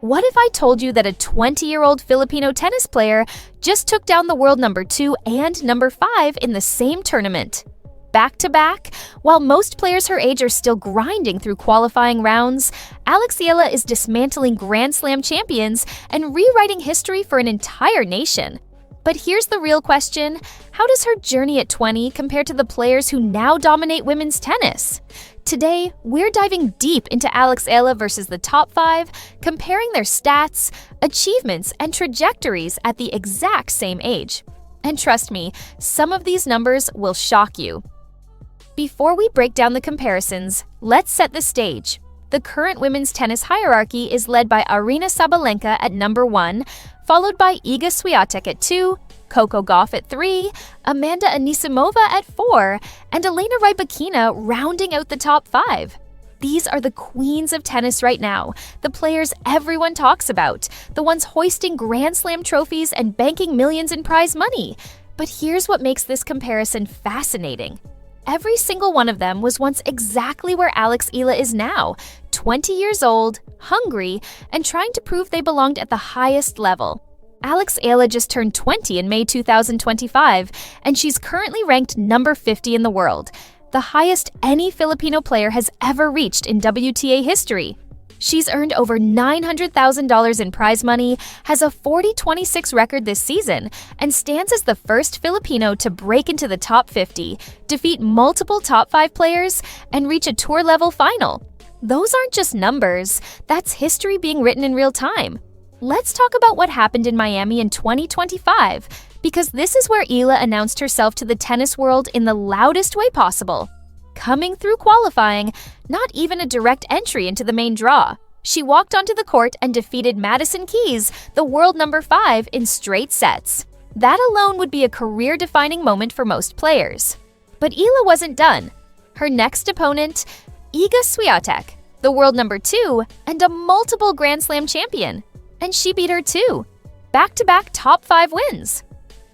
What if I told you that a 20-year-old Filipino tennis player just took down the world number 2 and number 5 in the same tournament? Back-to-back, while most players her age are still grinding through qualifying rounds, Eala is dismantling Grand Slam champions and rewriting history for an entire nation. But here's the real question: how does her journey at 20 compare to the players who now dominate women's tennis? Today, we're diving deep into Eala versus the top 5, comparing their stats, achievements, and trajectories at the exact same age. And trust me, some of these numbers will shock you. Before we break down the comparisons, let's set the stage. The current women's tennis hierarchy is led by Aryna Sabalenka at number 1, followed by Iga Swiatek at 2, Coco Gauff at 3, Amanda Anisimova at 4, and Elena Rybakina rounding out the top 5. These are the queens of tennis right now, the players everyone talks about, the ones hoisting Grand Slam trophies and banking millions in prize money. But here's what makes this comparison fascinating. Every single one of them was once exactly where Eala is now, 20 years old, hungry, and trying to prove they belonged at the highest level. Eala just turned 20 in May 2025, and she's currently ranked number 50 in the world, the highest any Filipino player has ever reached in WTA history. She's earned over $900,000 in prize money, has a 40-26 record this season, and stands as the first Filipino to break into the top 50, defeat multiple top 5 players, and reach a tour-level final. Those aren't just numbers, that's history being written in real time. Let's talk about what happened in Miami in 2025, because this is where Eala announced herself to the tennis world in the loudest way possible. Coming through qualifying, not even a direct entry into the main draw. She walked onto the court and defeated Madison Keys, the world number 5, in straight sets. That alone would be a career-defining moment for most players. But Eala wasn't done. Her next opponent, Iga Swiatek, the world number 2 and a multiple Grand Slam champion. And she beat her too. Back-to-back top 5 wins.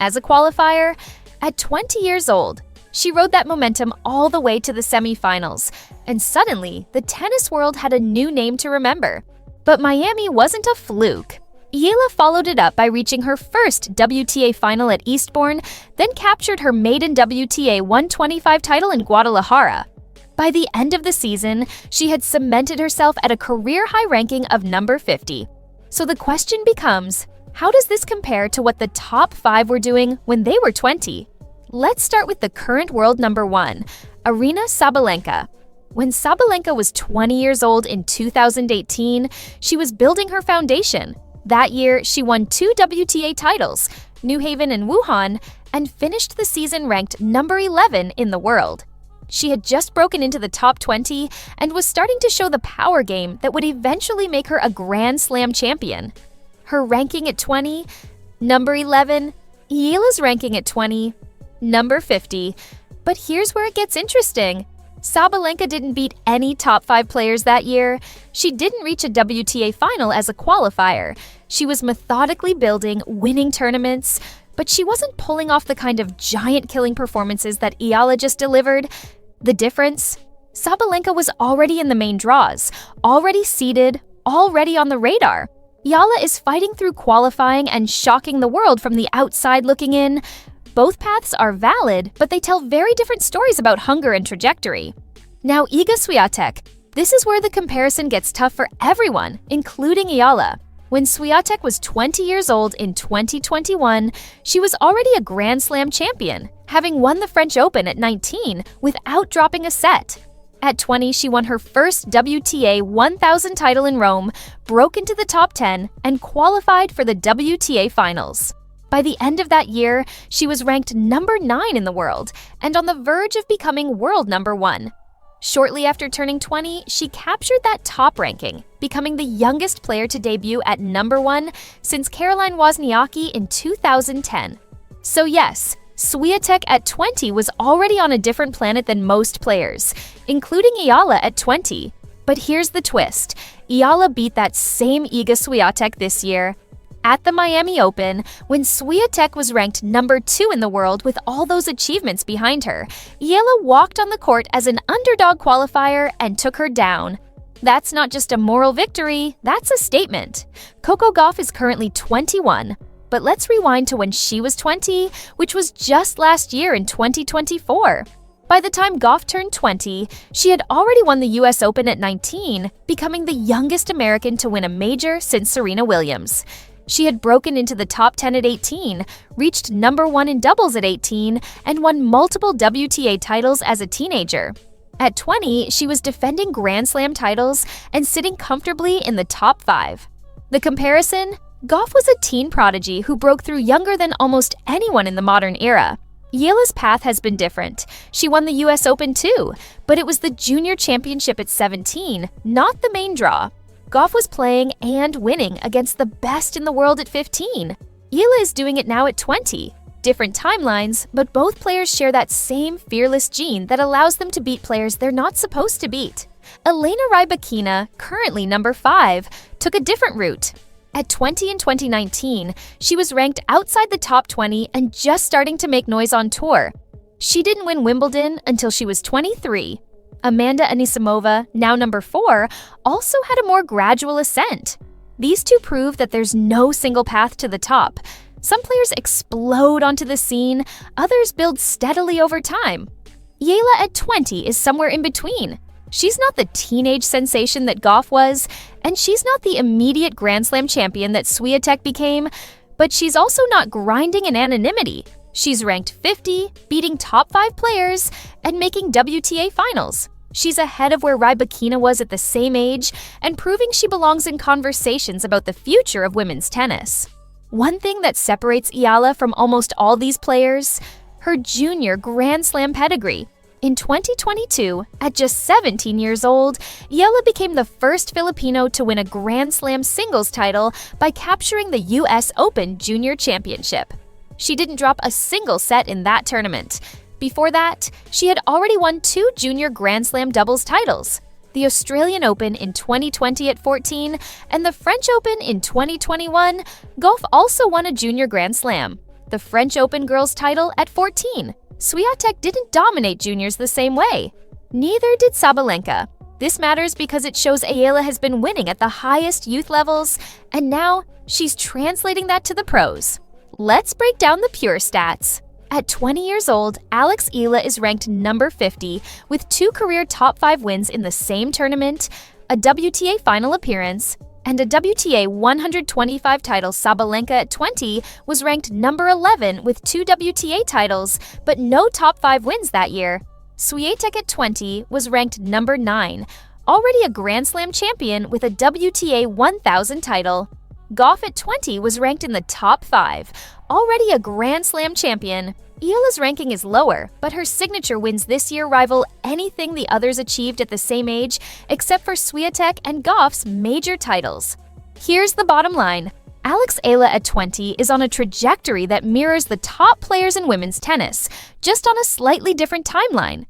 As a qualifier, at 20 years old, she rode that momentum all the way to the semifinals, and suddenly, the tennis world had a new name to remember. But Miami wasn't a fluke. Eala followed it up by reaching her first WTA final at Eastbourne, then captured her maiden WTA 125 title in Guadalajara. By the end of the season, she had cemented herself at a career-high ranking of number 50. So the question becomes, how does this compare to what the top 5 were doing when they were 20? Let's start with the current world number 1, Aryna Sabalenka. When Sabalenka was 20 years old in 2018, she was building her foundation. That year, she won 2 WTA titles, New Haven and Wuhan, and finished the season ranked number 11 in the world. She had just broken into the top 20 and was starting to show the power game that would eventually make her a Grand Slam champion. Her ranking at 20, number 11, Eala's ranking at 20, number 50. But here's where it gets interesting. Sabalenka didn't beat any top 5 players that year. She didn't reach a WTA final as a qualifier. She was methodically building, winning tournaments, but she wasn't pulling off the kind of giant-killing performances that Eala just delivered. The difference? Sabalenka was already in the main draws, already seeded, already on the radar. Eala is fighting through qualifying and shocking the world from the outside looking in. Both paths are valid, but they tell very different stories about hunger and trajectory. Now, Iga Swiatek. This is where the comparison gets tough for everyone, including Eala. When Swiatek was 20 years old in 2021, she was already a Grand Slam champion, having won the French Open at 19 without dropping a set. At 20, she won her first WTA 1000 title in Rome, broke into the top 10, and qualified for the WTA finals. By the end of that year, she was ranked number 9 in the world and on the verge of becoming world number 1. Shortly after turning 20, she captured that top ranking, becoming the youngest player to debut at number 1 since Caroline Wozniacki in 2010. So yes, Swiatek at 20 was already on a different planet than most players, including Eala at 20. But here's the twist. Eala beat that same Iga Swiatek this year. At the Miami Open, when Swiatek was ranked number 2 in the world with all those achievements behind her, Eala walked on the court as an underdog qualifier and took her down. That's not just a moral victory, that's a statement. Coco Gauff is currently 21. But let's rewind to when she was 20, which was just last year in 2024. By the time Gauff turned 20, she had already won the US Open at 19, becoming the youngest American to win a major since Serena Williams. She had broken into the top 10 at 18, reached number 1 in doubles at 18, and won multiple WTA titles as a teenager. At 20, she was defending Grand Slam titles and sitting comfortably in the top 5. The comparison? Gauff was a teen prodigy who broke through younger than almost anyone in the modern era. Eala's path has been different. She won the US Open too, but it was the junior championship at 17, not the main draw. Gauff was playing and winning against the best in the world at 15. Eala is doing it now at 20. Different timelines, but both players share that same fearless gene that allows them to beat players they're not supposed to beat. Elena Rybakina, currently number 5, took a different route. At 20 in 2019, she was ranked outside the top 20 and just starting to make noise on tour. She didn't win Wimbledon until she was 23. Amanda Anisimova, now number 4, also had a more gradual ascent. These two prove that there's no single path to the top. Some players explode onto the scene, others build steadily over time. Eala at 20 is somewhere in between. She's not the teenage sensation that Gauff was, and she's not the immediate Grand Slam champion that Swiatek became, but she's also not grinding in anonymity. She's ranked 50, beating top 5 players, and making WTA finals. She's ahead of where Rybakina was at the same age and proving she belongs in conversations about the future of women's tennis. One thing that separates Eala from almost all these players? Her junior Grand Slam pedigree. In 2022, at just 17 years old, Eala became the first Filipino to win a Grand Slam singles title by capturing the US Open Junior Championship. She didn't drop a single set in that tournament. Before that, she had already won 2 junior Grand Slam doubles titles, the Australian Open in 2020 at 14 and the French Open in 2021. Gauff also won a junior Grand Slam, the French Open girls title at 14. Swiatek didn't dominate juniors the same way. Neither did Sabalenka. This matters because it shows Eala has been winning at the highest youth levels, and now she's translating that to the pros. Let's break down the pure stats. At 20 years old, Alex Eala is ranked number 50 with 2 career top 5 wins in the same tournament, a WTA final appearance, and a WTA 125 title. Sabalenka at 20 was ranked number 11 with 2 WTA titles, but no top 5 wins that year. Swiatek at 20 was ranked number 9, already a Grand Slam champion with a WTA 1000 title. Gauff at 20 was ranked in the top 5, already a Grand Slam champion. Eala's ranking is lower, but her signature wins this year rival anything the others achieved at the same age, except for Swiatek and Gauff's major titles. Here's the bottom line. Alex Eala at 20 is on a trajectory that mirrors the top players in women's tennis, just on a slightly different timeline.